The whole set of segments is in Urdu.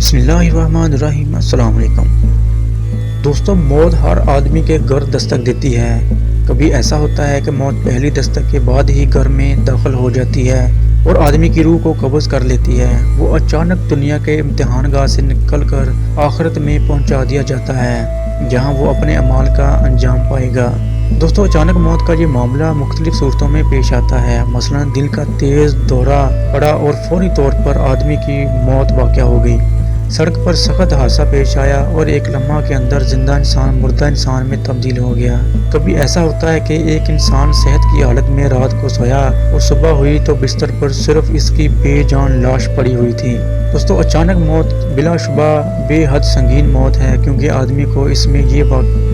بسم اللہ الرحمن الرحیم۔ السلام علیکم دوستوں، موت ہر آدمی کے گھر دستک دیتی ہے۔ کبھی ایسا ہوتا ہے کہ موت پہلی دستک کے بعد ہی گھر میں داخل ہو جاتی ہے اور آدمی کی روح کو قبض کر لیتی ہے۔ وہ اچانک دنیا کے امتحان گاہ سے نکل کر آخرت میں پہنچا دیا جاتا ہے، جہاں وہ اپنے اعمال کا انجام پائے گا۔ دوستوں، اچانک موت کا یہ معاملہ مختلف صورتوں میں پیش آتا ہے۔ مثلا دل کا تیز دورہ پڑا اور فوری طور پر آدمی کی موت واقع ہو گئی۔ سڑک پر سخت حادثہ پیش آیا اور ایک لمحہ کے اندر زندہ انسان مردہ انسان میں تبدیل ہو گیا۔ کبھی ایسا ہوتا ہے کہ ایک انسان صحت کی حالت میں رات کو سویا اور صبح ہوئی تو بستر پر صرف اس کی بے جان لاش پڑی ہوئی تھی۔ دوستوں، اچانک موت بلا شبہ بے حد سنگین موت ہے، کیونکہ آدمی کو اس میں یہ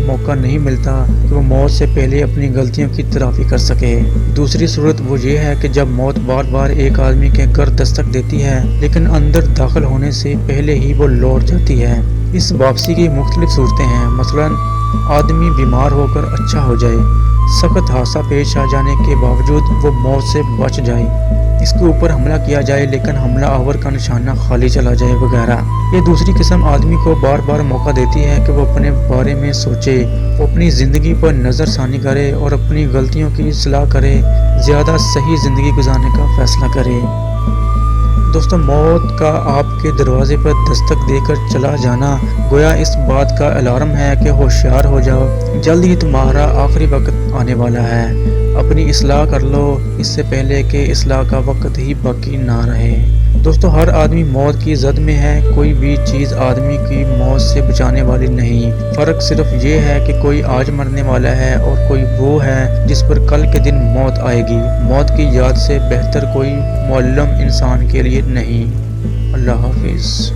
موقع نہیں ملتا کہ وہ موت سے پہلے اپنی غلطیوں کی تلافی کر سکے۔ دوسری صورت وہ یہ ہے کہ جب موت بار بار ایک آدمی کے گھر دستک دیتی ہے لیکن اندر داخل ہونے سے پہلے ہی وہ لوٹ جاتی ہے۔ اس واپسی کی مختلف صورتیں ہیں۔ مثلا آدمی بیمار ہو کر اچھا ہو جائے، سخت حادثہ پیش آ جانے کے باوجود وہ موت سے بچ جائے، اس کے اوپر حملہ کیا جائے لیکن حملہ آور کا نشانہ خالی چلا جائے وغیرہ۔ یہ دوسری قسم آدمی کو بار بار موقع دیتی ہے کہ وہ اپنے بارے میں سوچے، وہ اپنی زندگی پر نظر ثانی کرے اور اپنی غلطیوں کی اصلاح کرے، زیادہ صحیح زندگی گزارنے کا فیصلہ کرے۔ دوستوں، موت کا آپ کے دروازے پر دستک دے کر چلا جانا گویا اس بات کا الارم ہے کہ ہوشیار ہو جاؤ، جلد ہی تمہارا آخری وقت آنے والا ہے۔ اپنی اصلاح کر لو اس سے پہلے کہ اصلاح کا وقت ہی باقی نہ رہے۔ دوستوں، ہر آدمی موت کی زد میں ہے۔ کوئی بھی چیز آدمی کی موت سے بچانے والی نہیں۔ فرق صرف یہ ہے کہ کوئی آج مرنے والا ہے اور کوئی وہ ہے جس پر کل کے دن موت آئے گی۔ موت کی یاد سے بہتر کوئی معلم انسان کے لیے نہیں۔ اللہ حافظ۔